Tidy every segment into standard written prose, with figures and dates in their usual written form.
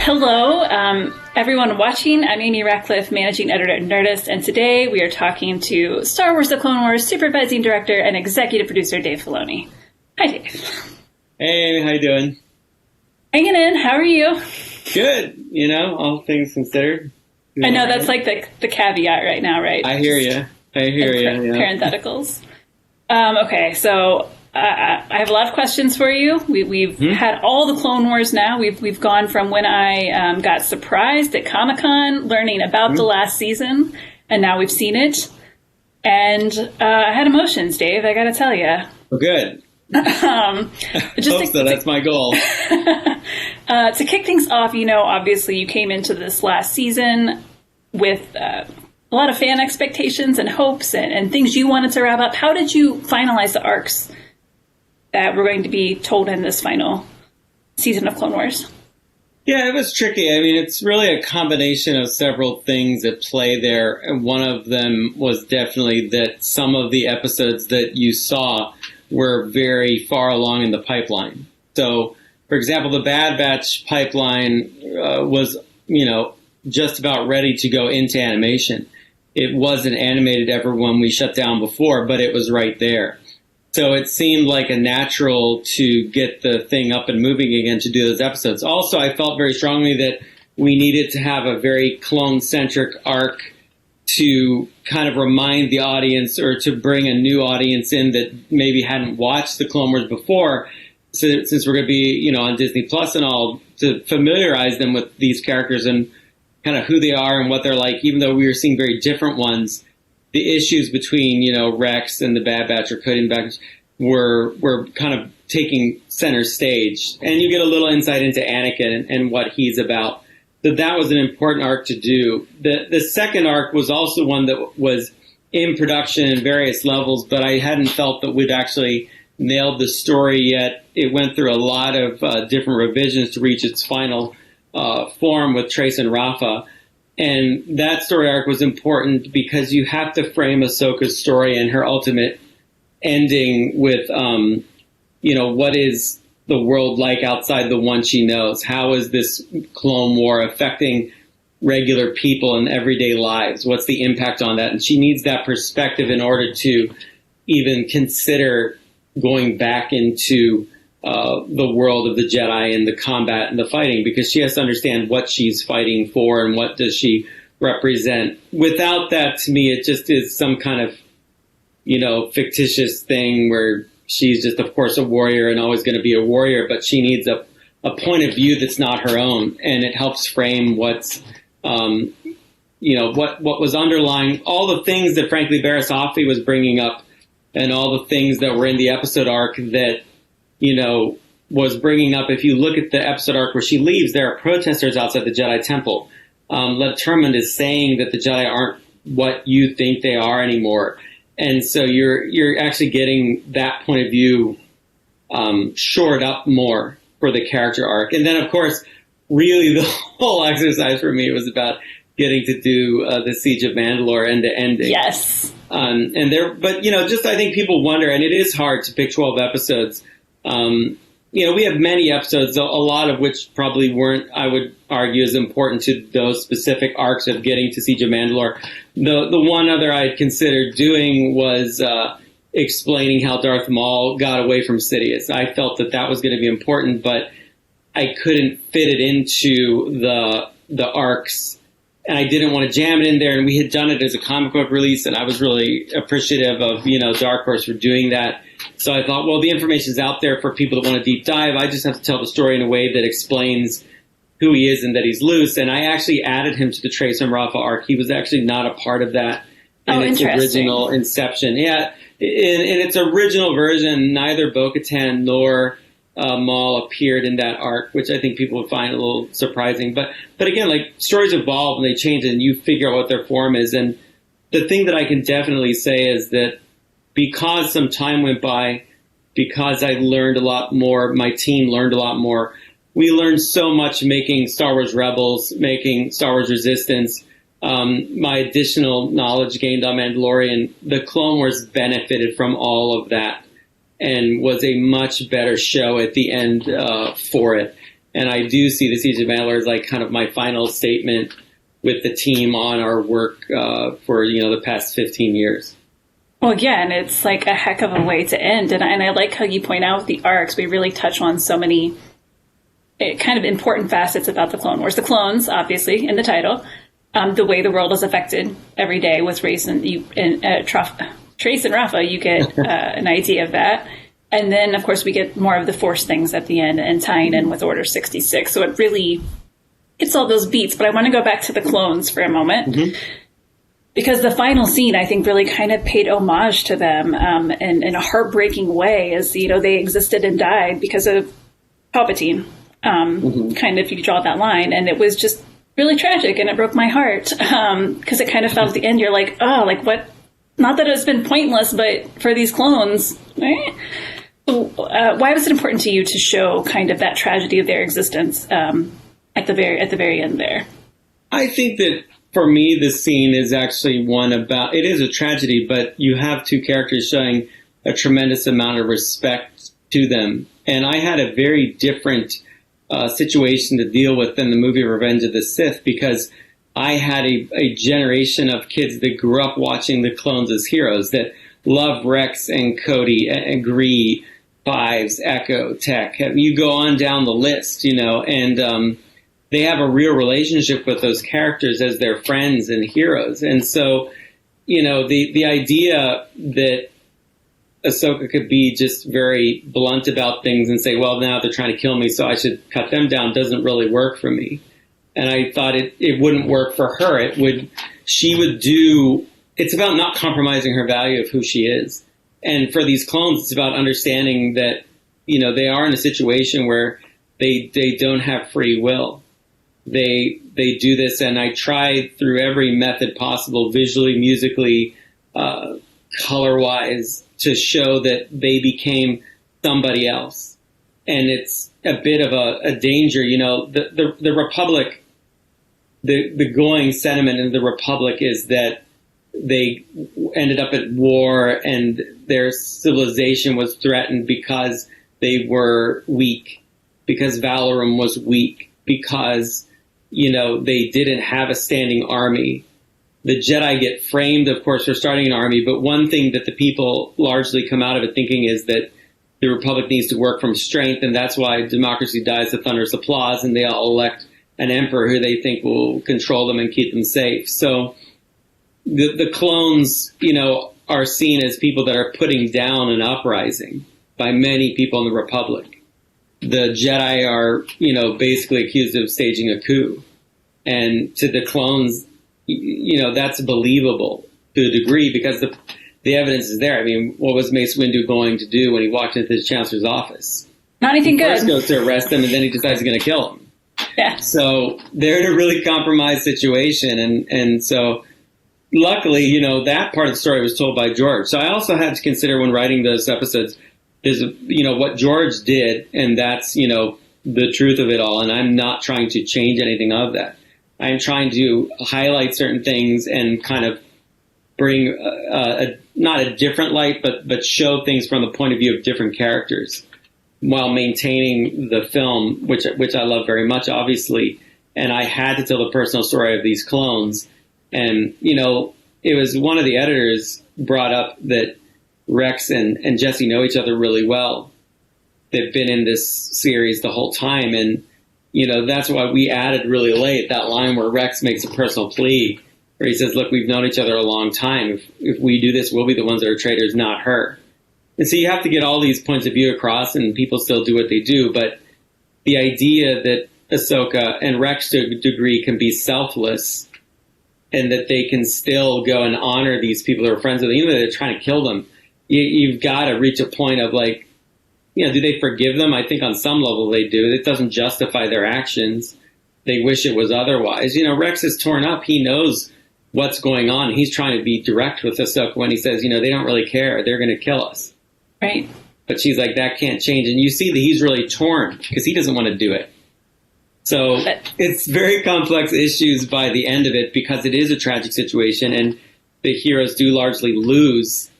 Hello, everyone watching. I'm Amy Ratcliffe, Managing Editor at Nerdist, and today we are talking to Star Wars The Clone Wars Supervising Director and Executive Producer Dave Filoni. Hi, Dave. Hey, Amy, how you doing? Hanging in. How are you? Good. You know, all things considered. I know that's like the caveat right now, right? I hear you. Yeah. Parentheticals. Okay, so I have a lot of questions for you. We've had all the Clone Wars now. We've gone from when I got surprised at Comic-Con, learning about the last season, and now we've seen it. And I had emotions, Dave, I gotta tell you. Well, good. That's my goal. To kick things off, obviously you came into this last season with a lot of fan expectations and hopes and things you wanted to wrap up. How did you finalize the arcs that were going to be told in this final season of Clone Wars? Yeah, it was tricky. I mean, it's really a combination of several things at play there. And one of them was definitely that some of the episodes that you saw were very far along in the pipeline. So, for example, the Bad Batch pipeline was, just about ready to go into animation. It wasn't animated ever when we shut down before, but it was right there. So it seemed like a natural to get the thing up and moving again to do those episodes. Also, I felt very strongly that we needed to have a very clone-centric arc to kind of remind the audience or to bring a new audience in that maybe hadn't watched the Clone Wars before. So, since we're going to be, on Disney Plus and all, to familiarize them with these characters and kind of who they are and what they're like, even though we were seeing very different ones. The issues between, Rex and the Bad Batch or Cody and Batch were kind of taking center stage. And you get a little insight into Anakin and what he's about. So that was an important arc to do. The second arc was also one that was in production in various levels, but I hadn't felt that we'd actually nailed the story yet. It went through a lot of different revisions to reach its final form with Trace and Rafa. And that story arc was important because you have to frame Ahsoka's story and her ultimate ending with, what is the world like outside the one she knows? How is this Clone War affecting regular people in everyday lives? What's the impact on that? And she needs that perspective in order to even consider going back into the world of the Jedi and the combat and the fighting, because she has to understand what she's fighting for and what does she represent. Without that, to me, it just is some kind of, fictitious thing where she's just, of course, a warrior and always going to be a warrior, but she needs a point of view that's not her own. And it helps frame what's, what was underlying all the things that, frankly, Barriss Offee was bringing up and all the things that were in the episode arc that, was bringing up. If you look at the episode arc where she leaves, there are protesters outside the Jedi Temple. Lieutenant is saying that the Jedi aren't what you think they are anymore. And so you're actually getting that point of view shored up more for the character arc. And then, of course, really the whole exercise for me was about getting to do the Siege of Mandalore end to ending. Yes. But I think people wonder, and it is hard to pick 12 episodes. We have many episodes, a lot of which probably weren't, I would argue, as important to those specific arcs of getting to Siege of Mandalore. The one other I'd considered doing was explaining how Darth Maul got away from Sidious. I felt that was going to be important, but I couldn't fit it into the arcs, and I didn't want to jam it in there. And we had done it as a comic book release, and I was really appreciative of Dark Horse for doing that. So I thought, well, the information's out there for people that want to deep dive. I just have to tell the story in a way that explains who he is and that he's loose. And I actually added him to the Trace and Rafa arc. He was actually not a part of that in its original inception. Yeah, in its original version, neither Bo-Katan nor Maul appeared in that arc, which I think people would find a little surprising. But again, like, stories evolve and they change, and you figure out what their form is. And the thing that I can definitely say is that because some time went by, because I learned a lot more, my team learned a lot more. We learned so much making Star Wars Rebels, making Star Wars Resistance. My additional knowledge gained on Mandalorian, the Clone Wars benefited from all of that and was a much better show at the end for it. And I do see the Siege of Mandalore as like kind of my final statement with the team on our work for, the past 15 years. Well, yeah, and it's like a heck of a way to end. And I like how you point out with the arcs, we really touch on so many kind of important facets about the Clone Wars. The clones, obviously, in the title. The way the world is affected every day with Trace and Rafa, you get an idea of that. And then, of course, we get more of the Force things at the end and tying in with Order 66. So it's all those beats. But I want to go back to the clones for a moment. Mm-hmm. Because the final scene, I think, really kind of paid homage to them in a heartbreaking way, as, they existed and died because of Palpatine, kind of, if you draw that line. And it was just really tragic, and it broke my heart because it kind of felt at the end, you're like, oh, like what? Not that it's been pointless, but for these clones, why was it important to you to show kind of that tragedy of their existence at the very end there? I think that for me, this scene is actually one about, it is a tragedy, but you have two characters showing a tremendous amount of respect to them. And I had a very different situation to deal with than the movie Revenge of the Sith, because I had a generation of kids that grew up watching the clones as heroes, that love Rex and Cody and Gree, Fives, Echo, Tech. You go on down the list, and they have a real relationship with those characters as their friends and heroes. And so, the idea that Ahsoka could be just very blunt about things and say, well, now they're trying to kill me, so I should cut them down, doesn't really work for me. And I thought it wouldn't work for her. It's about not compromising her value of who she is. And for these clones, it's about understanding that, they are in a situation where they don't have free will. They do this, and I tried through every method possible, visually, musically, color-wise, to show that they became somebody else. And it's a bit of a danger, the Republic, the going sentiment in the Republic is that they ended up at war and their civilization was threatened because they were weak, because Valorum was weak, because, they didn't have a standing army. The Jedi get framed, of course, for starting an army, but one thing that the people largely come out of it thinking is that the Republic needs to work from strength, and that's why democracy dies with thunderous applause, and they all elect an emperor who they think will control them and keep them safe. So the clones, are seen as people that are putting down an uprising by many people in the Republic. The Jedi are, basically accused of staging a coup. And to the clones, that's believable to a degree because the evidence is there. I mean, what was Mace Windu going to do when he walked into the Chancellor's office? Not anything good. First goes to arrest him, and then he decides he's going to kill him. Yeah. So they're in a really compromised situation. And so luckily, that part of the story was told by George. So I also had to consider when writing those episodes is, what George did, and that's, the truth of it all. And I'm not trying to change anything of that. I'm trying to highlight certain things and kind of bring not a different light, but show things from the point of view of different characters while maintaining the film, which I love very much, obviously. And I had to tell the personal story of these clones. And, it was one of the editors brought up that Rex and Jesse know each other really well. They've been in this series the whole time. And, that's why we added really late that line where Rex makes a personal plea where he says, look, we've known each other a long time. If we do this, we'll be the ones that are traitors, not her. And so you have to get all these points of view across, and people still do what they do. But the idea that Ahsoka and Rex to a degree can be selfless and that they can still go and honor these people who are friends with them, even though they're trying to kill them, you've got to reach a point of like, do they forgive them? I think on some level they do. It doesn't justify their actions. They wish it was otherwise. Rex is torn up. He knows what's going on. He's trying to be direct with Ahsoka when he says, they don't really care. They're going to kill us. Right. But she's like, that can't change. And you see that he's really torn because he doesn't want to do it. So it's very complex issues by the end of it because it is a tragic situation and the heroes do largely lose,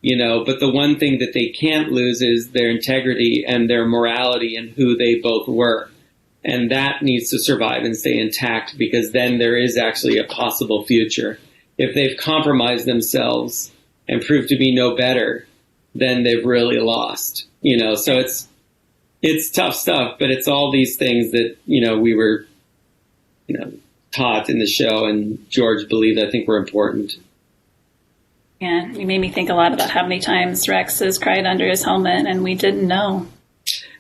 but the one thing that they can't lose is their integrity and their morality and who they both were. And that needs to survive and stay intact, because then there is actually a possible future. If they've compromised themselves and proved to be no better, then they've really lost. So it's tough stuff, but it's all these things that, we were, taught in the show, and George believed, I think, were important. Yeah, you made me think a lot about how many times Rex has cried under his helmet and we didn't know.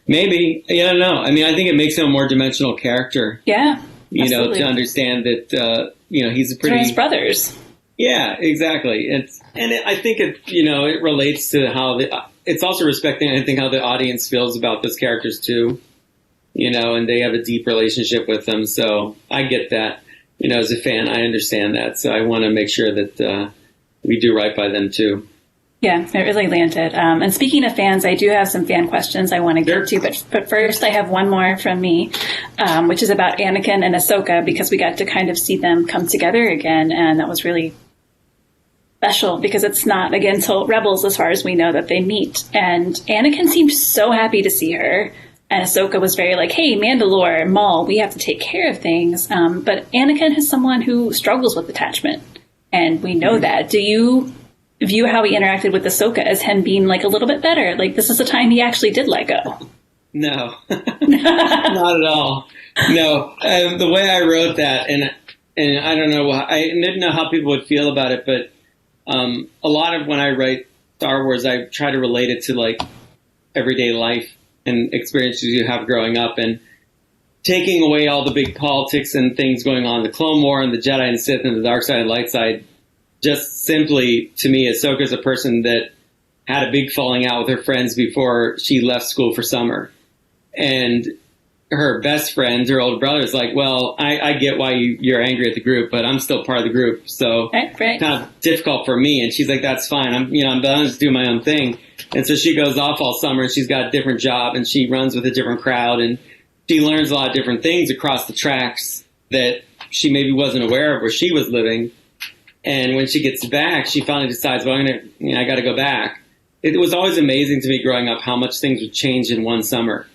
Maybe. I don't know. I mean, I think it makes him a more dimensional character. Yeah, absolutely. To understand that, he's a pretty... his brothers. Yeah, exactly. I think it relates to how it's also respecting, I think, how the audience feels about those characters too. And they have a deep relationship with them. So I get that. As a fan, I understand that. So I want to make sure that we do right by them too. Yeah, it really landed. And speaking of fans, I do have some fan questions I want to get to. But first, I have one more from me, which is about Anakin and Ahsoka, because we got to kind of see them come together again. And that was really special, because it's not, again, till Rebels, as far as we know, that they meet. And Anakin seemed so happy to see her. And Ahsoka was very like, hey, Mandalore, Maul, we have to take care of things. But Anakin is someone who struggles with attachment. And we know that. Do you view how he interacted with Ahsoka as him being like a little bit better? Like, this is a time he actually did let go. No, not at all. No, the way I wrote that, and I don't know, I didn't know how people would feel about it, but a lot of when I write Star Wars, I try to relate it to like everyday life and experiences you have growing up, and taking away all the big politics and things going on, the Clone War and the Jedi and Sith and the dark side and light side. Just simply, to me, Ahsoka's a person that had a big falling out with her friends before she left school for summer. And her best friend, her older brother, is like, well, I get why you're angry at the group, but I'm still part of the group. So right. It's kind of difficult for me. And she's like, that's fine. I'm just doing my own thing. And so she goes off all summer, and she's got a different job, and she runs with a different crowd, and she learns a lot of different things across the tracks that she maybe wasn't aware of where she was living. And when she gets back, she finally decides, well, I got to go back. It was always amazing to me growing up how much things would change in one summer.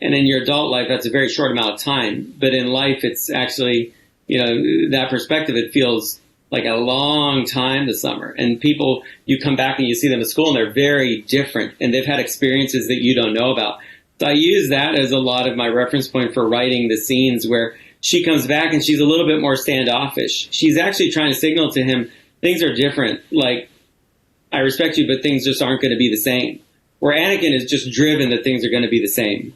And in your adult life, that's a very short amount of time. But in life, it's actually, that perspective, it feels like a long time this summer. And people, you come back and you see them at school, and they're very different. And they've had experiences that you don't know about. So I use that as a lot of my reference point for writing the scenes where she comes back and she's a little bit more standoffish. She's actually trying to signal to him, things are different. Like, I respect you, but things just aren't going to be the same. Where Anakin is just driven that things are going to be the same.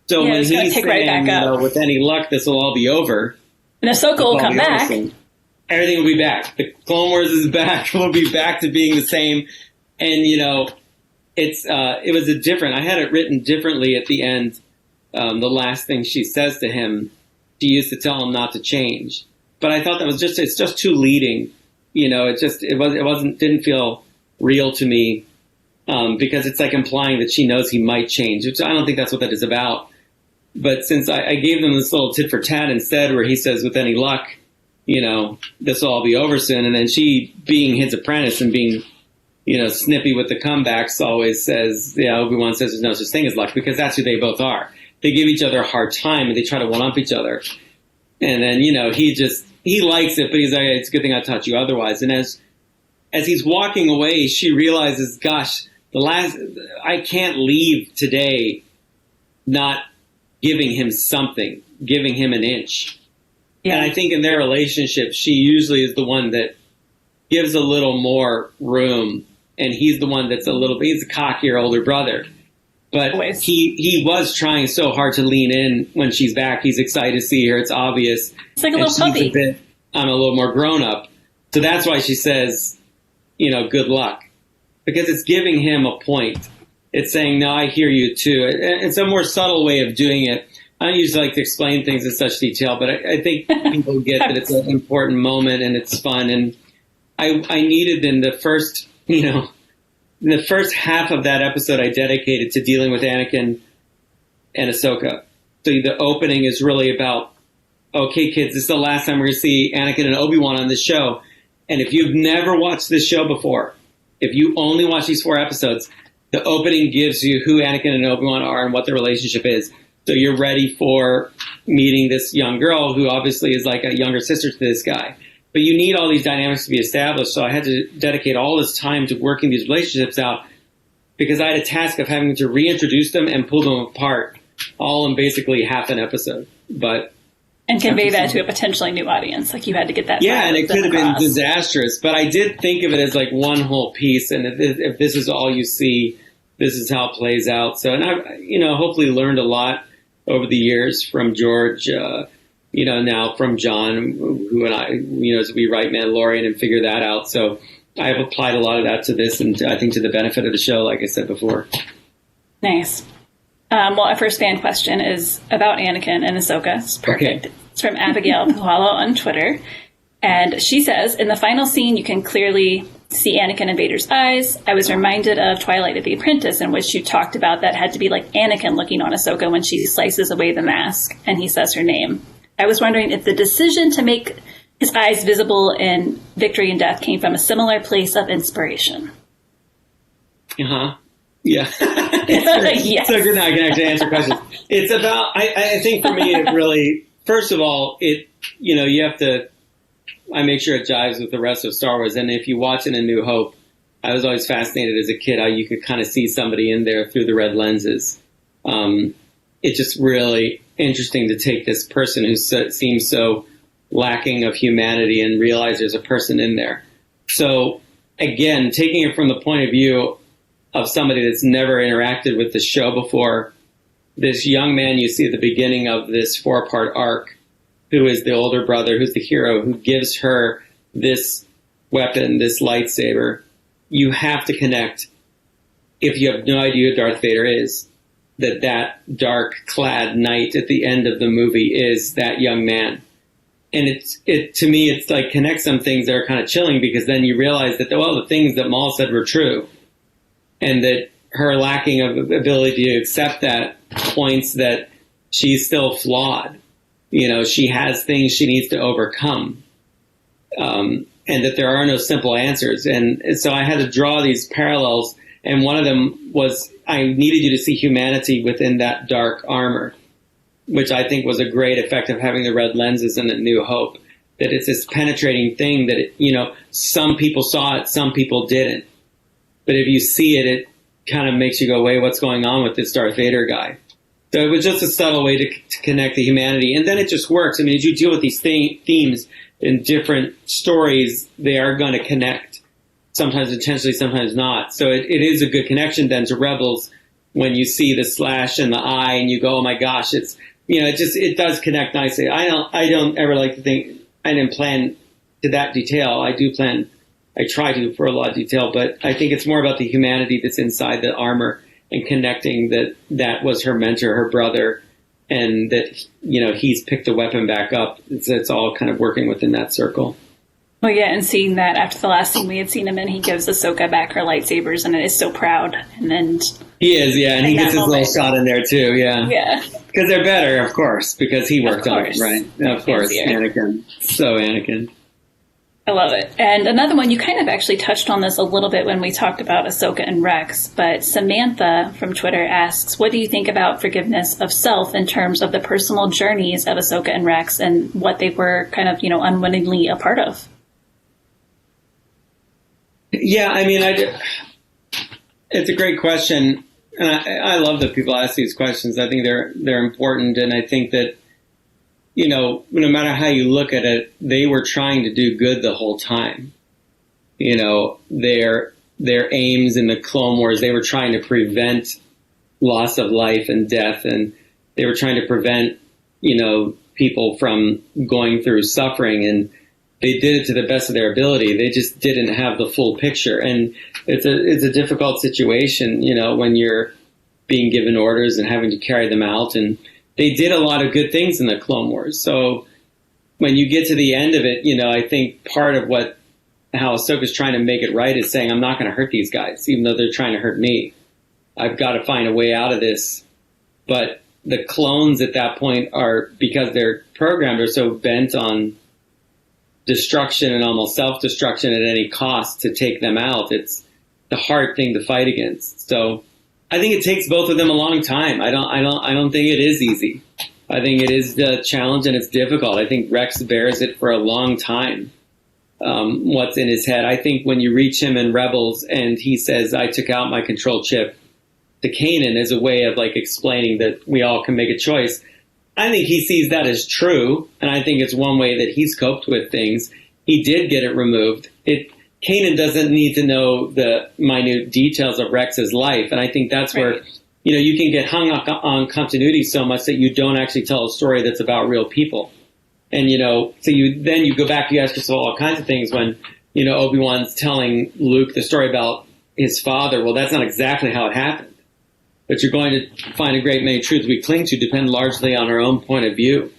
So when he's saying, right, with any luck, this will all be over. And Ahsoka will come back. Everything will be back. The Clone Wars is back. We'll be back to being the same. And, it was a different, I had it written differently at the end. The last thing she says to him, she used to tell him not to change. But I thought that was it's just too leading. Didn't feel real to me, because it's like implying that she knows he might change, which I don't think that's what that is about. But since I gave them this little tit for tat instead, where he says, with any luck, this will all be over soon. And then she, being his apprentice and being, snippy with the comebacks, always says, Obi-Wan says there's no such thing as luck, because that's who they both are. They give each other a hard time, and they try to one-up each other. And then, he likes it, but he's like, it's a good thing I taught you otherwise. And as he's walking away, she realizes, gosh, I can't leave today not giving him something, giving him an inch. Yeah. And I think in their relationship, she usually is the one that gives a little more room, and he's the one that's he's a cockier older brother. But always. He was trying so hard to lean in when she's back. He's excited to see her. It's obvious. It's like a little puppy. I'm a little more grown up. So that's why she says, good luck. Because it's giving him a point. It's saying, no, I hear you too. It's a more subtle way of doing it. I don't usually like to explain things in such detail, but I think people get that it's an important moment and it's fun. And I needed in the first, in the first half of that episode, I dedicated to dealing with Anakin and Ahsoka. So the opening is really about, okay, kids, this is the last time we're going to see Anakin and Obi-Wan on this show. And if you've never watched this show before, if you only watch these 4 episodes, the opening gives you who Anakin and Obi-Wan are and what their relationship is. So you're ready for meeting this young girl who obviously is like a younger sister to this guy. But you need all these dynamics to be established. So I had to dedicate all this time to working these relationships out because I had a task of having to reintroduce them and pull them apart all in basically half an episode. And convey that to a potentially new audience. Like you had to get that. Yeah, and it could have been disastrous. But I did think of it as like one whole piece. And if this is all you see, this is how it plays out. So, and I've, hopefully learned a lot over the years from George, now from John, who and I, as we write Mandalorian and figure that out. So I've applied a lot of that to this, and I think to the benefit of the show, like I said before. Nice. Well, our first fan question is about Anakin and Ahsoka. It's perfect. Okay. It's from Abigail Puhalo on Twitter. And she says, in the final scene, you can clearly see Anakin in Vader's eyes. I was reminded of Twilight of the Apprentice, in which you talked about that had to be like Anakin looking on Ahsoka when she slices away the mask and he says her name. I was wondering if the decision to make his eyes visible in Victory and Death came from a similar place of inspiration. Uh-huh. Yeah. Yes. So good now I can actually answer questions. It's about, I think for me, it really, first of all, you have to, I make sure it jives with the rest of Star Wars. And if you watch it in A New Hope, I was always fascinated as a kid how you could kind of see somebody in there through the red lenses. It's just really interesting to take this person who seems so lacking of humanity and realize there's a person in there. So again, taking it from the point of view of somebody that's never interacted with the show before, this young man you see at the beginning of this 4-part arc, who is the older brother, who's the hero, who gives her this weapon, this lightsaber, you have to connect, if you have no idea who Darth Vader is, that dark-clad knight at the end of the movie is that young man. And to me, it's like connect some things that are kind of chilling, because then you realize that, the things that Maul said were true. And that her lacking of ability to accept that points that she's still flawed. She has things she needs to overcome. And that there are no simple answers. And so I had to draw these parallels. And one of them was I needed you to see humanity within that dark armor, which I think was a great effect of having the red lenses in A New Hope. That it's this penetrating thing that, some people saw it, some people didn't. But if you see it, it kind of makes you go, wait, what's going on with this Darth Vader guy? So it was just a subtle way to connect the humanity. And then it just works. I mean, as you deal with these themes in different stories, they are going to connect. Sometimes intentionally, sometimes not. So it is a good connection then to Rebels when you see the slash in the eye and you go, oh my gosh, it does connect nicely. I don't ever like to think, I didn't plan to that detail. I try to for a lot of detail, but I think it's more about the humanity that's inside the armor and connecting that was her mentor, her brother, and that, he's picked the weapon back up. It's all kind of working within that circle. Well, yeah, and seeing that after the last scene we had seen him in, he gives Ahsoka back her lightsabers, and it is so proud. And then he is, yeah, and he gets his little shot in there too, yeah. Yeah. Because they're better, of course, because he worked on it, right? Of course, Anakin. So Anakin. I love it. And another one, you kind of actually touched on this a little bit when we talked about Ahsoka and Rex, but Samantha from Twitter asks, what do you think about forgiveness of self in terms of the personal journeys of Ahsoka and Rex and what they were kind of, unwittingly a part of? Yeah, I mean, it's a great question. And I love that people ask these questions. I think they're important. And I think that, no matter how you look at it, they were trying to do good the whole time. Their aims in the Clone Wars, they were trying to prevent loss of life and death. And they were trying to prevent, people from going through suffering. And they did it to the best of their ability. They just didn't have the full picture. And it's a difficult situation, when you're being given orders and having to carry them out. And they did a lot of good things in the Clone Wars. So when you get to the end of it, I think part of how Ahsoka's trying to make it right is saying, I'm not going to hurt these guys, even though they're trying to hurt me. I've got to find a way out of this. But the clones at that point are, because they're programmed, are so bent on destruction and almost self-destruction at any cost to take them out. It's the hard thing to fight against. So I think it takes both of them a long time. I don't think it is easy. I think it is a challenge and it's difficult. I think Rex bears it for a long time. What's in his head. I think when you reach him in Rebels and he says, I took out my control chip to Kanan as a way of like explaining that we all can make a choice. I think he sees that as true. And I think it's one way that he's coped with things. He did get it removed. Kanan doesn't need to know the minute details of Rex's life. And I think that's where, you can get hung up on continuity so much that you don't actually tell a story that's about real people. And, so you go back, you ask yourself all kinds of things when, Obi-Wan's telling Luke the story about his father. Well, that's not exactly how it happened. But you're going to find a great many truths we cling to depend largely on our own point of view.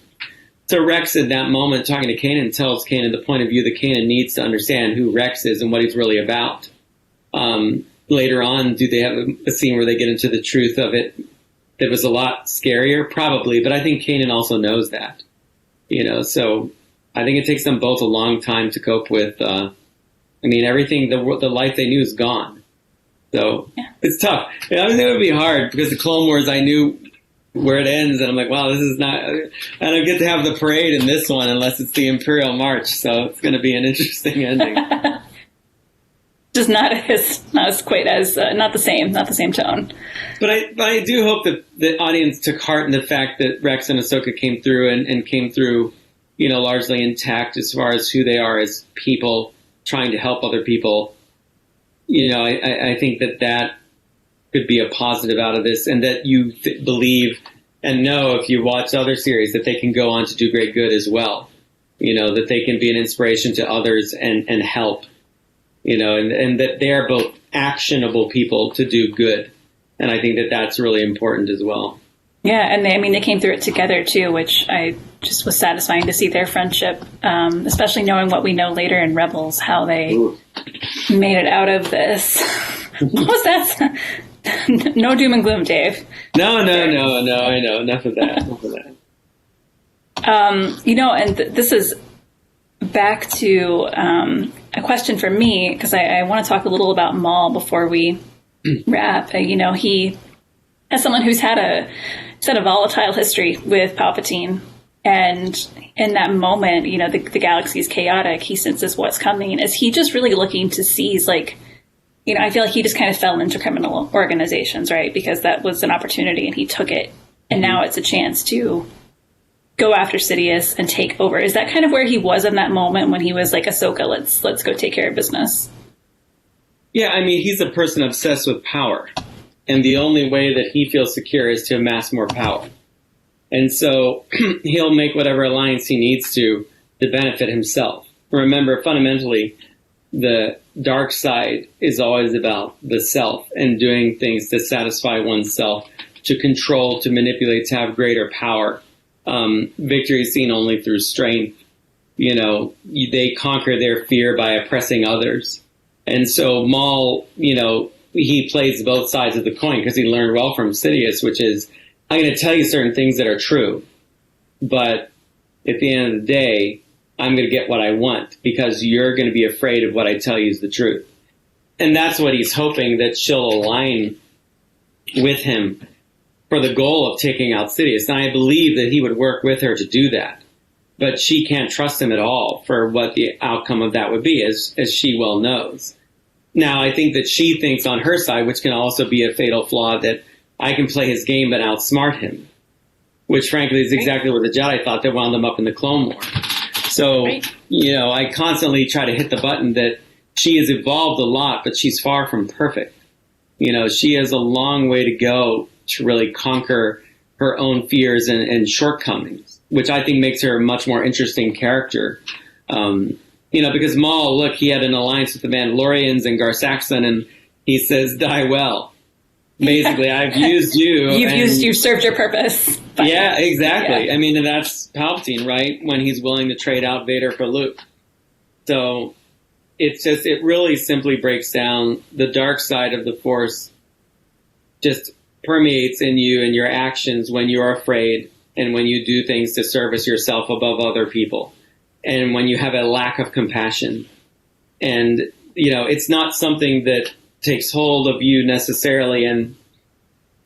So Rex in that moment talking to Kanan tells Kanan the point of view that Kanan needs to understand who Rex is and what he's really about. Later on, do they have a scene where they get into the truth of it that was a lot scarier? Probably, but I think Kanan also knows that. So I think it takes them both a long time to cope with. Everything, the life they knew is gone. So It's tough. I think it would be hard because the Clone Wars, I knew where it ends, and I'm like, wow, this is not. I don't get to have the parade in this one unless it's the Imperial March. So it's going to be an interesting ending. Just not the same tone. But I do hope that the audience took heart in the fact that Rex and Ahsoka came through and came through, largely intact as far as who they are as people trying to help other people. I think that could be a positive out of this, and that you believe and know if you watch other series that they can go on to do great good as well. That they can be an inspiration to others and help. And that they are both actionable people to do good. And I think that that's really important as well. Yeah, and they came through it together too, which I just was satisfying to see their friendship, especially knowing what we know later in Rebels, how they made it out of this. What was that? No doom and gloom, Dave. No, I know. Enough of that. And this is back to a question for me, because I want to talk a little about Maul before we wrap. He, as someone who's had a volatile history with Palpatine, and in that moment, the galaxy is chaotic. He senses what's coming. Is he just really looking to seize, I feel like he just kind of fell into criminal organizations, right? Because that was an opportunity and he took it. And now it's a chance to go after Sidious and take over. Is that kind of where he was in that moment when he was like, Ahsoka, let's go take care of business? Yeah, he's a person obsessed with power. And the only way that he feels secure is to amass more power. And so he'll make whatever alliance he needs to benefit himself. Remember, fundamentally, the dark side is always about the self and doing things to satisfy oneself, to control, to manipulate, to have greater power. Victory is seen only through strength. They conquer their fear by oppressing others. And so Maul, he plays both sides of the coin because he learned well from Sidious, which is, I'm going to tell you certain things that are true, but at the end of the day, I'm going to get what I want because you're going to be afraid of what I tell you is the truth. And that's what he's hoping, that she'll align with him for the goal of taking out Sidious. And I believe that he would work with her to do that. But she can't trust him at all for what the outcome of that would be, as she well knows. Now, I think that she thinks on her side, which can also be a fatal flaw, that I can play his game but outsmart him, which frankly is exactly what the Jedi thought that wound them up in the Clone War. So, I constantly try to hit the button that she has evolved a lot, but she's far from perfect. She has a long way to go to really conquer her own fears and shortcomings, which I think makes her a much more interesting character. Because Maul, look, he had an alliance with the Mandalorians and Gar-Saxon, and he says, die well. Basically, I've used you. You've served your purpose. Yeah, exactly. Yeah. And that's Palpatine, right? When he's willing to trade out Vader for Luke. So it really simply breaks down the dark side of the Force just permeates in you and your actions when you're afraid and when you do things to service yourself above other people and when you have a lack of compassion. And, it's not something that takes hold of you necessarily and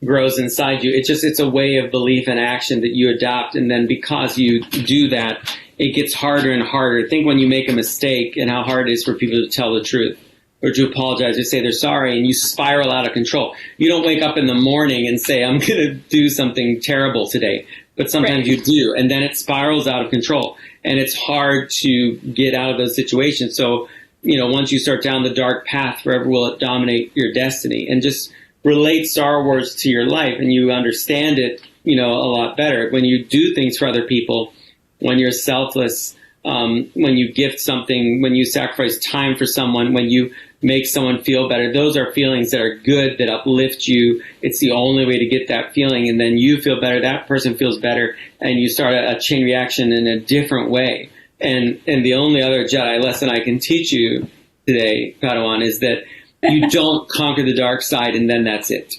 grows inside you. It's a way of belief and action that you adopt. And then because you do that, it gets harder and harder. Think when you make a mistake and how hard it is for people to tell the truth or to apologize or say they're sorry, and you spiral out of control. You don't wake up in the morning and say, I'm going to do something terrible today. But sometimes you do. And then it spirals out of control. And it's hard to get out of those situations. So, once you start down the dark path, forever will it dominate your destiny. And just relate Star Wars to your life and you understand it, a lot better. When you do things for other people, when you're selfless, when you gift something, when you sacrifice time for someone, when you make someone feel better, those are feelings that are good, that uplift you. It's the only way to get that feeling. And then you feel better, that person feels better, and you start a chain reaction in a different way. And the only other Jedi lesson I can teach you today, Padawan, is that you don't conquer the dark side and then that's it.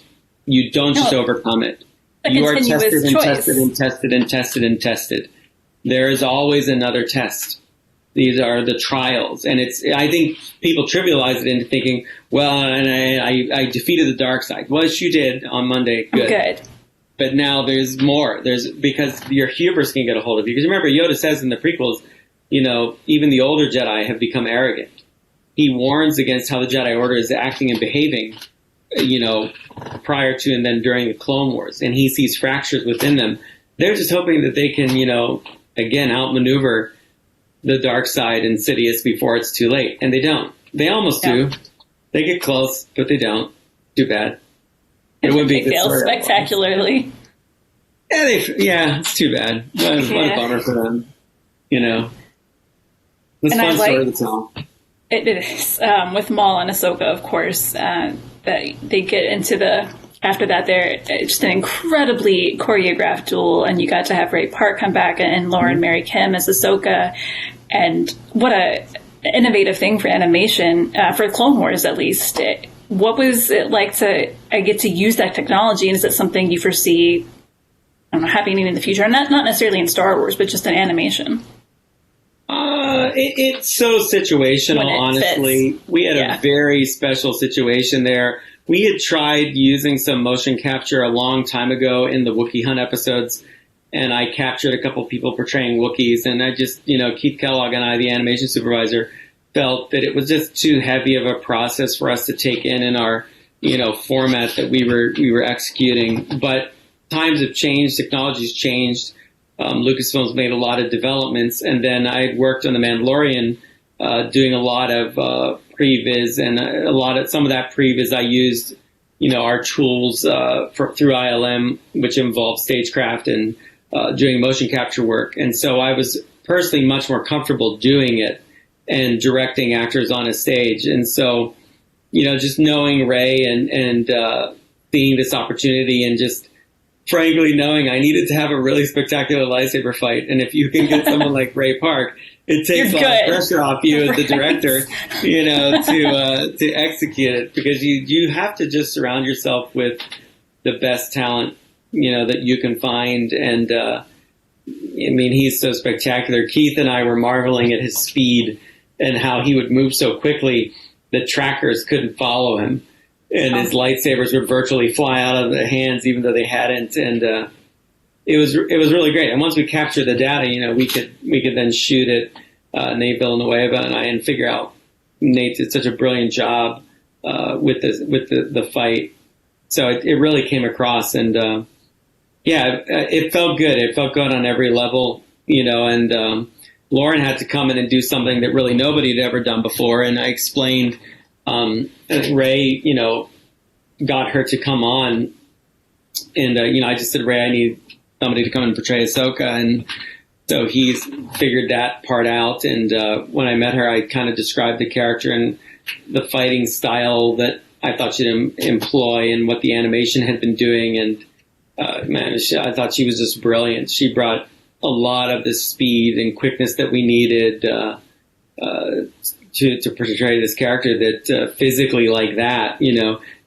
You don't just overcome it. You are tested and tested and tested and tested and tested. There is always another test. These are the trials. And I think people trivialize it into thinking, well, and I defeated the dark side. Well, you did on Monday. Good. But now there's more. Because your hubris can get a hold of you. Because remember, Yoda says in the prequels, even the older Jedi have become arrogant. He warns against how the Jedi Order is acting and behaving, prior to and then during the Clone Wars. And he sees fractures within them. They're just hoping that they can, again, outmaneuver the dark side and Sidious before it's too late. And they don't. They almost do. They get close, but they don't. Too bad. It would be they fail spectacularly. Yeah, it's too bad. What a bummer for them. It's a fun story to tell. It is. With Maul and Ahsoka, of course, that they get into after that, they're just an incredibly choreographed duel, and you got to have Ray Park come back and Lauren marry Kim as Ahsoka, and what a innovative thing for animation, for Clone Wars at least. What was it like to get to use that technology, and is it something you foresee, happening in the future? Not necessarily in Star Wars, but just in animation. It's so situational, honestly. Fits. We had a very special situation there. We had tried using some motion capture a long time ago in the Wookiee Hunt episodes, and I captured a couple people portraying Wookiees, and I just, Keith Kellogg and I, the animation supervisor, felt that it was just too heavy of a process for us to take in our, format that we were executing. But times have changed, technology's changed. Lucasfilm's made a lot of developments, and then I had worked on The Mandalorian, doing a lot of previs, and some of that previs I used, our tools through ILM, which involved stagecraft and doing motion capture work. And so I was personally much more comfortable doing it and directing actors on a stage. And so, just knowing Ray and seeing this opportunity and just frankly knowing I needed to have a really spectacular lightsaber fight. And if you can get someone like Ray Park, it takes a lot of pressure off you as the director, to execute it, because you have to just surround yourself with the best talent, that you can find. And, he's so spectacular. Keith and I were marveling at his speed and how he would move so quickly that trackers couldn't follow him. And his lightsabers would virtually fly out of the hands, even though they hadn't. And it was really great. And once we captured the data, we could then shoot it. Nate Villanueva and I, and figure out Nate did such a brilliant job with the fight. So it really came across, and it felt good. It felt good on every level, And Lauren had to come in and do something that really nobody had ever done before, and I explained. Ray, got her to come on, and I just said, Ray, I need somebody to come and portray Ahsoka, and so he's figured that part out. And when I met her, I kind of described the character and the fighting style that I thought she'd employ and what the animation had been doing, and I thought she was just brilliant. She brought a lot of the speed and quickness that we needed to portray this character that physically like that,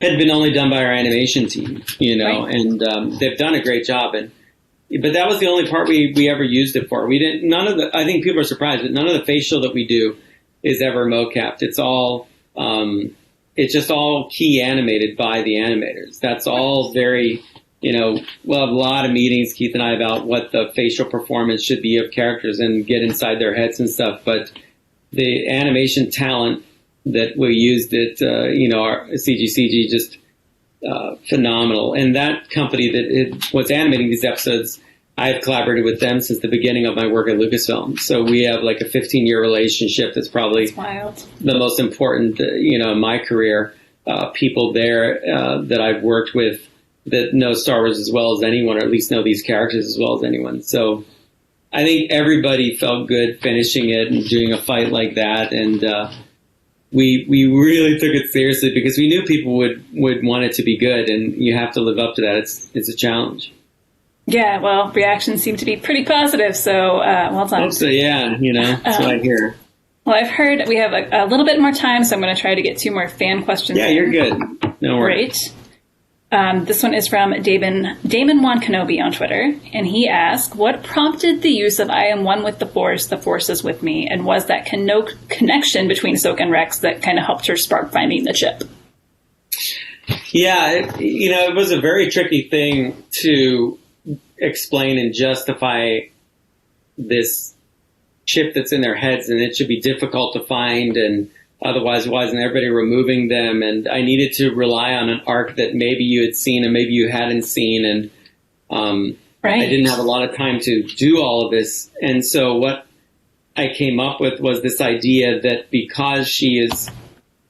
had been only done by our animation team, right. And they've done a great job. But that was the only part we ever used it for. I think people are surprised, but none of the facial that we do is ever mocapped. It's all it's just all key animated by the animators. That's all very, we'll have a lot of meetings, Keith and I, about what the facial performance should be of characters and get inside their heads and stuff. But the animation talent that we used at, our CGCG, just phenomenal. And that company that was animating these episodes, I have collaborated with them since the beginning of my work at Lucasfilm. So we have like a 15-year relationship that's probably the most important, in my career. People there that I've worked with that know Star Wars as well as anyone, or at least know these characters as well as anyone. So I think everybody felt good finishing it and doing a fight like that. And we really took it seriously because we knew people would want it to be good, and you have to live up to that. It's a challenge. Yeah, well, reactions seem to be pretty positive, so well done. Hope so, yeah, that's what I hear. Well, I've heard we have a little bit more time, so I'm going to try to get 2 more fan questions. Yeah, you're good. No worries. Great. This one is from Damon Juan Kenobi on Twitter, and he asked, what prompted the use of I am one with the Force is with me, and was that connection between Ahsoka and Rex that kind of helped her spark finding the chip? Yeah, it was a very tricky thing to explain and justify this chip that's in their heads, and it should be difficult to find, and otherwise why isn't everybody removing them? And I needed to rely on an arc that maybe you had seen and maybe you hadn't seen, and I didn't have a lot of time to do all of this. And so what I came up with was this idea that because she is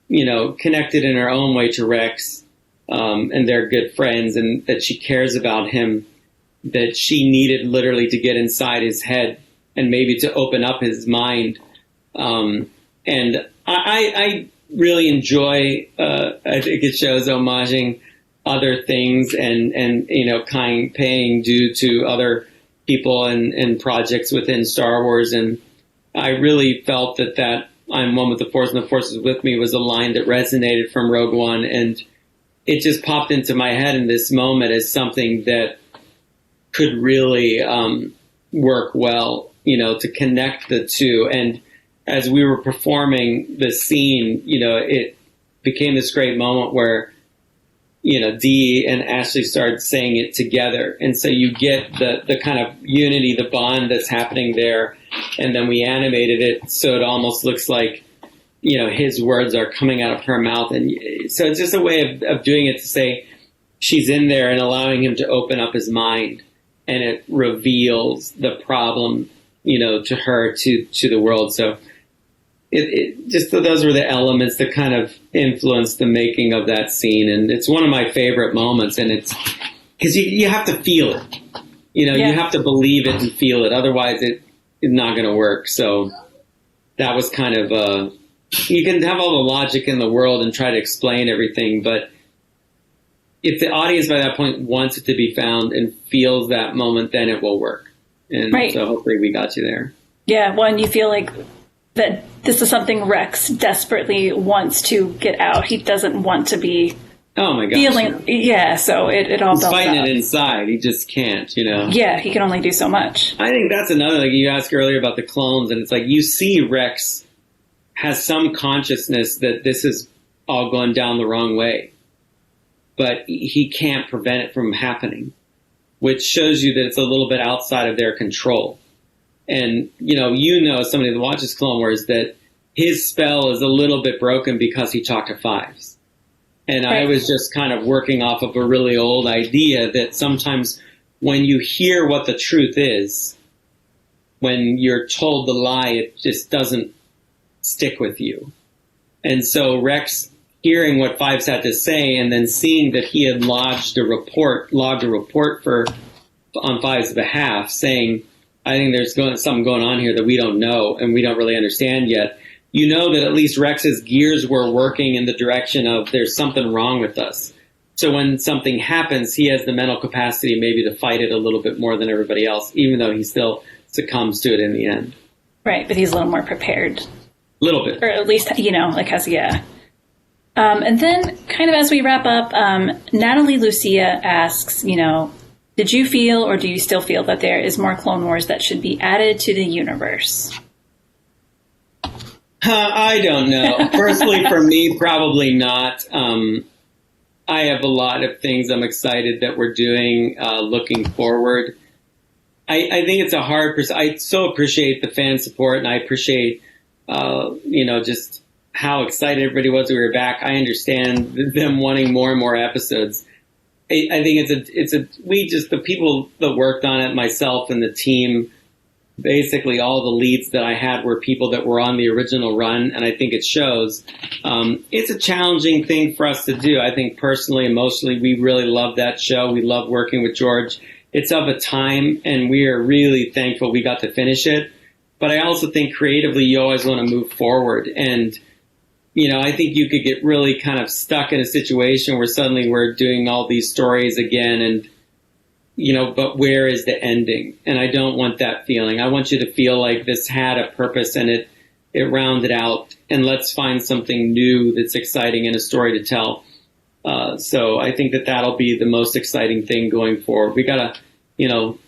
connected in her own way to Rex, and they're good friends, and that she cares about him, that she needed literally to get inside his head and maybe to open up his mind. And I really enjoy, I think it shows homaging other things and paying due to other people and projects within Star Wars. And I really felt that I'm one with the Force and the Force is with me was a line that resonated from Rogue One. And it just popped into my head in this moment as something that could really work well, to connect the two. And as we were performing the scene, it became this great moment where, Dee and Ashley started saying it together. And so you get the kind of unity, the bond that's happening there. And then we animated it so it almost looks like, his words are coming out of her mouth. And so it's just a way of doing it to say she's in there and allowing him to open up his mind. And it reveals the problem, to her, to the world. So it just, those were the elements that kind of influenced the making of that scene. And it's one of my favorite moments. And it's because you have to feel it, you have to believe it and feel it. Otherwise it's not going to work. So that was kind of, you can have all the logic in the world and try to explain everything, but if the audience by that point wants it to be found and feels that moment, then it will work. And so hopefully we got you there. Yeah, well, and you feel like that this is something Rex desperately wants to get out. He doesn't want to be feeling. Yeah, so it all He's fighting it inside. He just can't, Yeah, he can only do so much. I think that's another thing you asked earlier about the clones, and it's like you see Rex has some consciousness that this is all going down the wrong way, but he can't prevent it from happening, which shows you that it's a little bit outside of their control. And, somebody that watches Clone Wars, that his spell is a little bit broken because he talked to fives. And I was just kind of working off of a really old idea that sometimes when you hear what the truth is, when you're told the lie, it just doesn't stick with you. And so Rex hearing what Fives had to say and then seeing that he had logged a report on Fives' behalf saying, I think there's something going on here that we don't know and we don't really understand yet. That at least Rex's gears were working in the direction of there's something wrong with us. So when something happens, he has the mental capacity maybe to fight it a little bit more than everybody else, even though he still succumbs to it in the end. Right, but he's a little more prepared. A little bit. Or at least, and then kind of as we wrap up, Natalie Lucia asks, did you feel or do you still feel that there is more Clone Wars that should be added to the universe? I don't know. Personally, for me, probably not. I have a lot of things I'm excited that we're doing, looking forward. I think it's a hard. I so appreciate the fan support, and I appreciate, just how excited everybody was we were back. I understand them wanting more and more episodes. I think the people that worked on it, myself and the team, basically all the leads that I had were people that were on the original run, and I think it shows. It's a challenging thing for us to do. I think personally, emotionally, we really love that show. We love working with George. It's of a time, and we are really thankful we got to finish it. But I also think creatively, you always want to move forward. And, I think you could get really kind of stuck in a situation where suddenly we're doing all these stories again, and but where is the ending? And I don't want that feeling. I want you to feel like this had a purpose and it rounded out, and let's find something new that's exciting and a story to tell. So I think that'll be the most exciting thing going forward. We got to,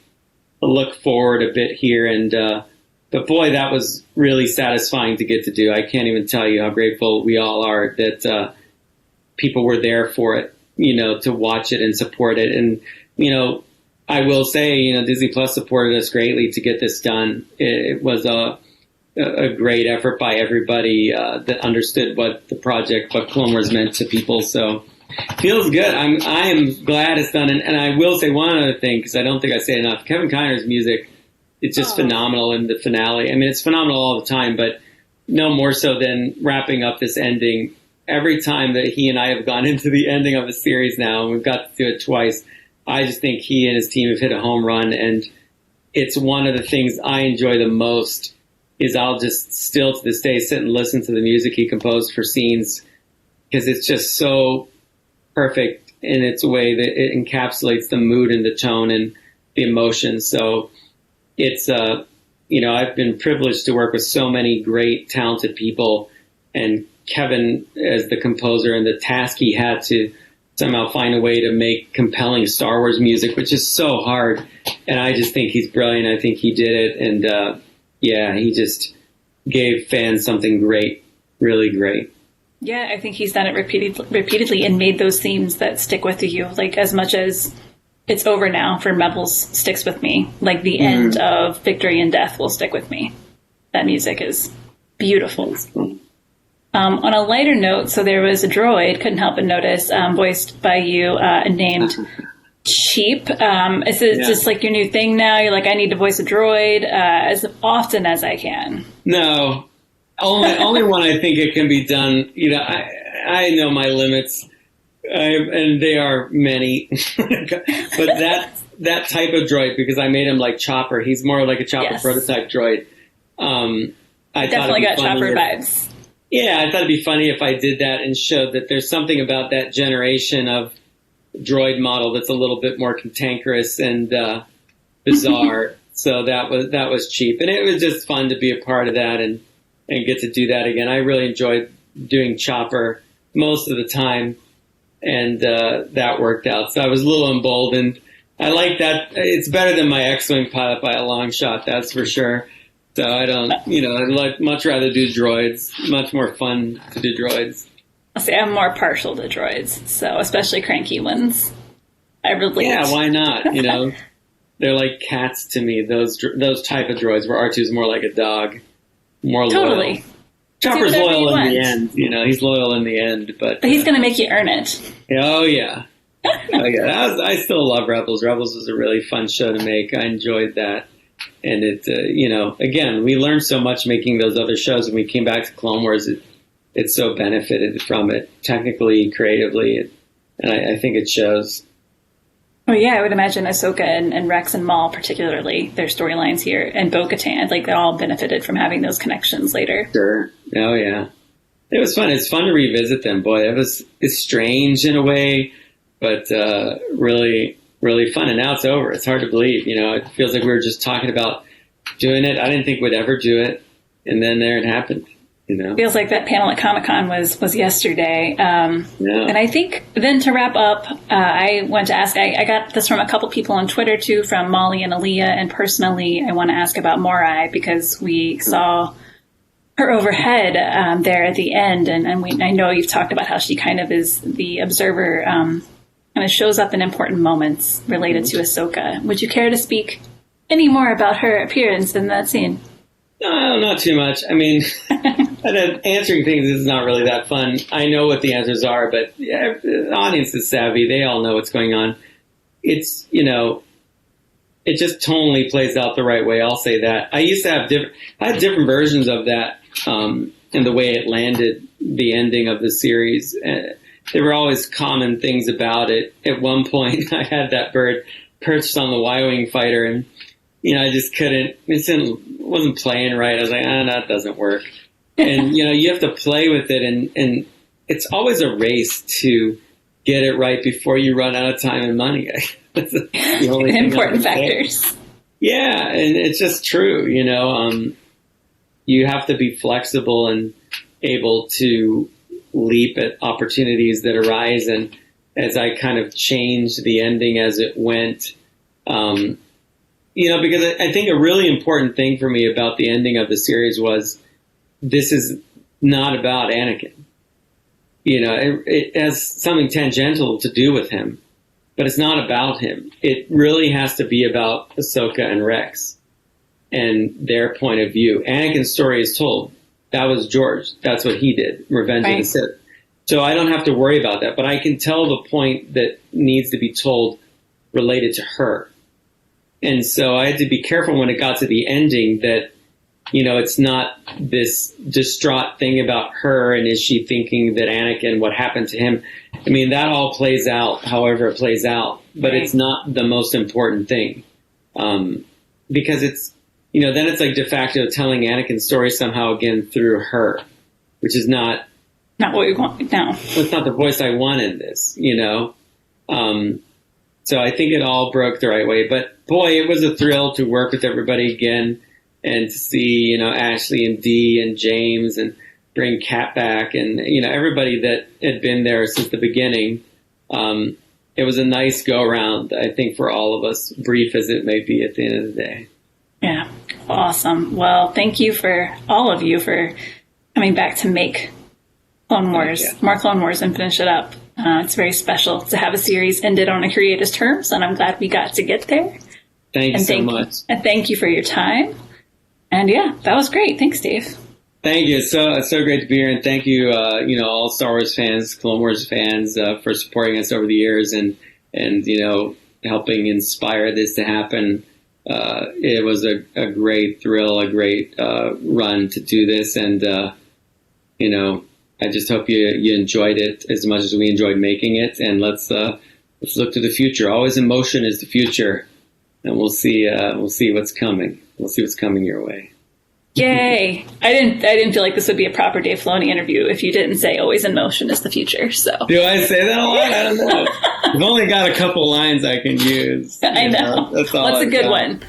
look forward a bit here. And, but boy, that was really satisfying to get to do. I can't even tell you how grateful we all are that, people were there for it, to watch it and support it. And, I will say, Disney Plus supported us greatly to get this done. It was a great effort by everybody that understood what Clone Wars meant to people. So feels good. I am glad it's done. And I will say one other thing, because I don't think I say it enough. Kevin Kiner's music, it's just phenomenal in the finale. I mean, it's phenomenal all the time, but no more so than wrapping up this ending. Every time that he and I have gone into the ending of a series now, and we've got to do it twice, I just think he and his team have hit a home run, and it's one of the things I enjoy the most. Is I'll just still to this day sit and listen to the music he composed for scenes, because it's just so perfect in its way that it encapsulates the mood and the tone and the emotion. So it's I've been privileged to work with so many great, talented people, and Kevin as the composer and the task he had to somehow find a way to make compelling Star Wars music, which is so hard. And I just think he's brilliant. I think he did it. And, he just gave fans something great, really great. Yeah, I think he's done it repeatedly and made those themes that stick with you. Like, as much as it's over now for Rebels sticks with me, like the end of Victory and Death will stick with me. That music is beautiful. On a lighter note, so there was a droid, couldn't help but notice, voiced by you, named Cheap. Is it just like your new thing now? You're like, I need to voice a droid as often as I can. No, only when I think it can be done. I know my limits, and they are many. But that type of droid, because I made him like Chopper. He's more like a Chopper prototype droid. I definitely got Chopper vibes. Yeah, I thought it'd be funny if I did that and showed that there's something about that generation of droid model that's a little bit more cantankerous and bizarre. So that was cheap, and it was just fun to be a part of that and get to do that again. I really enjoyed doing Chopper most of the time, and that worked out. So I was a little emboldened. I like that. It's better than my X-Wing pilot by a long shot, that's for sure. So I don't, I'd much rather do droids. Much more fun to do droids. I'll say I'm more partial to droids, so especially cranky ones. I relate. Yeah, why not? They're like cats to me. Those type of droids where R2 is more like a dog, more totally loyal. Chopper's loyal in the end. He's loyal in the end, but he's going to make you earn it. Oh yeah, I still love Rebels. Rebels was a really fun show to make. I enjoyed that. And it, again, we learned so much making those other shows. When we came back to Clone Wars, it so benefited from it, technically, creatively, and I think it shows. Oh yeah, I would imagine Ahsoka and Rex and Maul, particularly, their storylines here, and Bo-Katan, like they all benefited from having those connections later. Sure. Oh yeah, it was fun. It's fun to revisit them. Boy, it's strange in a way, but really. Really fun, and now it's over. It's hard to believe. It feels like we were just talking about doing it. I didn't think we'd ever do it, and then there it happened. Feels like that panel at Comic-Con was yesterday. And I think then to wrap up, I want to ask. I got this from a couple people on Twitter too, from Molly and Aaliyah, and personally, I want to ask about Moira because we saw her overhead there at the end, and I know you've talked about how she kind of is the observer, kind of shows up in important moments related to Ahsoka. Would you care to speak any more about her appearance in that scene? No, not too much. I mean, answering things is not really that fun. I know what the answers are, but yeah, the audience is savvy. They all know what's going on. It's, it just tonally plays out the right way. I'll say that. I used to have I had different versions of that, and the way it landed, the ending of the series. There were always common things about it. At one point, I had that bird perched on the Y-Wing fighter, and I just couldn't. It wasn't playing right. I was like, that doesn't work. And you have to play with it, and it's always a race to get it right before you run out of time and money. That's the only important factors. Yeah, and it's just true. You have to be flexible and able to leap at opportunities that arise. And as I kind of changed the ending as it went, because I think a really important thing for me about the ending of the series was this is not about Anakin. It has something tangential to do with him, but it's not about him. It really has to be about Ahsoka and Rex and their point of view. Anakin's story is told. That was George. That's what he did. Revenge of the Sith. So I don't have to worry about that, but I can tell the point that needs to be told related to her. And so I had to be careful when it got to the ending that, it's not this distraught thing about her and is she thinking that Anakin, what happened to him. I mean, that all plays out however it plays out, but it's not the most important thing. Because it's, then it's like de facto telling Anakin's story somehow again through her, which is not what we want. No. It's not the voice I want in this, So I think it all broke the right way. But boy, it was a thrill to work with everybody again and to see, Ashley and Dee and James and bring Kat back and, everybody that had been there since the beginning. It was a nice go around, I think, for all of us, brief as it may be at the end of the day. Yeah. Awesome. Well, thank you for all of you for coming back to make Clone Wars, more Clone Wars, and finish it up. It's very special to have a series ended on a creator's terms, and I'm glad we got to get there. Thank you so much. And thank you for your time. And yeah, that was great. Thanks, Dave. Thank you. It's so great to be here, and thank you, all Star Wars fans, Clone Wars fans, for supporting us over the years and helping inspire this to happen. It was a great thrill, a great run to do this, and I just hope you enjoyed it as much as we enjoyed making it. And let's look to the future. Always in motion is the future, and we'll see what's coming. We'll see what's coming your way. Yay! I didn't feel like this would be a proper Dave Filoni interview if you didn't say "always in motion is the future." So do I say that a lot? I don't know. I've only got a couple lines I can use. I know. That's all. What's a good one?